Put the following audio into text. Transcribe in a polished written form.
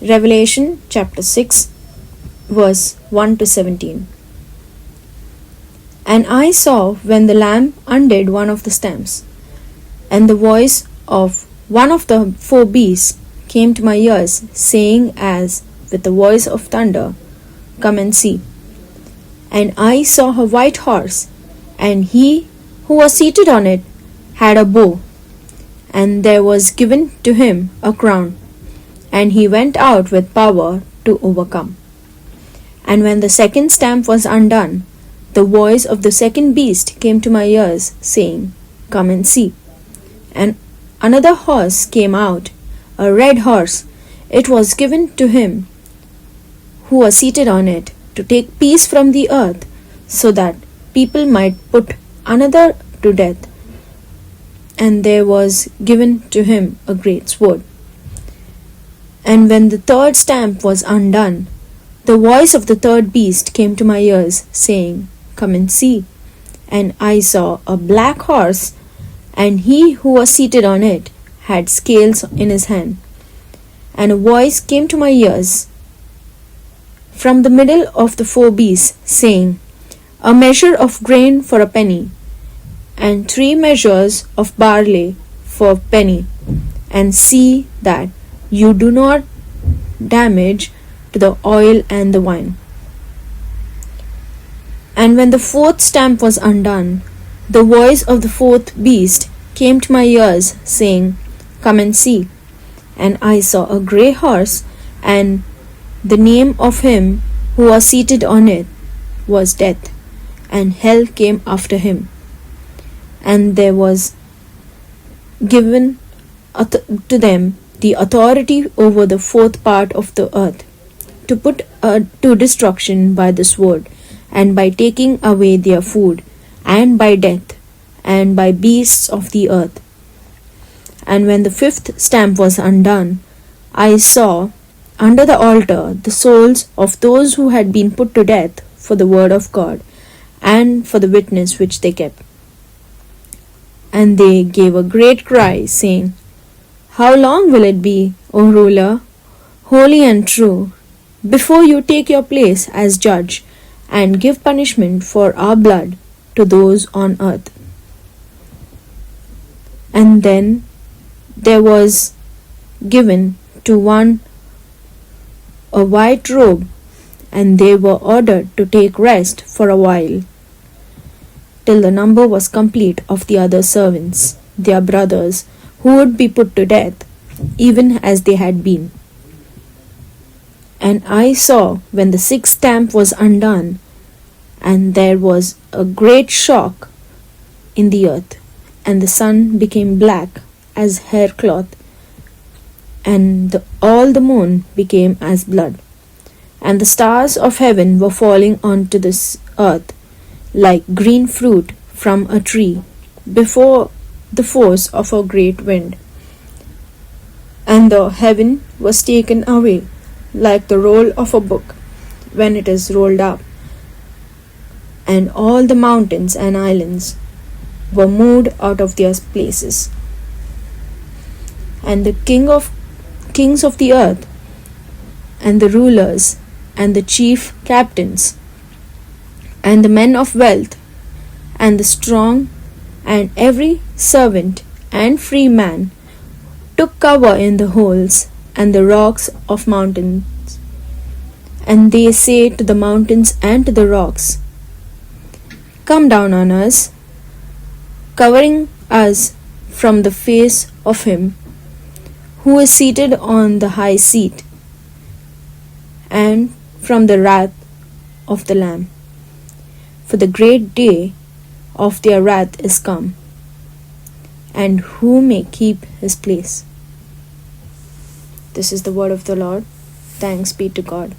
Revelation chapter 6, verse 1 to 17. And I saw when the Lamb undid one of the stamps, and the voice of one of the four beasts came to my ears, saying as with the voice of thunder, Come and see. And I saw a white horse, and he who was seated on it had a bow, and there was given to him a crown, and he went out with power to overcome. And when the second stamp was undone, the voice of the second beast came to my ears, saying, Come and see. And another horse came out, a red horse. It was given to him who was seated on it to take peace from the earth, so that people might put another to death. And there was given to him a great sword. And when the third stamp was undone, the voice of the third beast came to my ears, saying, Come and see. And I saw a black horse, and he who was seated on it had scales in his hand. And a voice came to my ears from the middle of the four beasts, saying, A measure of grain for a penny, and 3 measures of barley for a penny, and see that you do not damage to the oil and the wine. And when the fourth stamp was undone, the voice of the fourth beast came to my ears, saying, Come and see. And I saw a grey horse, and the name of him who was seated on it was Death, and hell came after him. And there was given to them the authority over the fourth part of the earth, to put to destruction by the sword, and by taking away their food, and by death, and by beasts of the earth. And when the fifth stamp was undone, I saw under the altar the souls of those who had been put to death for the word of God, and for the witness which they kept. And they gave a great cry, saying, How long will it be, O ruler, holy and true, before you take your place as judge, and give punishment for our blood to those on earth? And then there was given to one a white robe, and they were ordered to take rest for a while, till the number was complete of the other servants, their brothers, who would be put to death, even as they had been. And I saw when the sixth stamp was undone, and there was a great shock in the earth, and the sun became black as haircloth, and all the moon became as blood, and the stars of heaven were falling onto this earth like green fruit from a tree before the force of a great wind. And the heaven was taken away like the roll of a book when it is rolled up, and all the mountains and islands were moved out of their places. And the kings of the earth, and the rulers, and the chief captains, and the men of wealth, and the strong, and every servant and free man took cover in the holes and the rocks of mountains. And they say to the mountains and to the rocks, Come down on us, covering us from the face of him who is seated on the high seat, and from the wrath of the Lamb. For the great day of their wrath is come, and who may keep his place? This is the word of the Lord. Thanks be to God.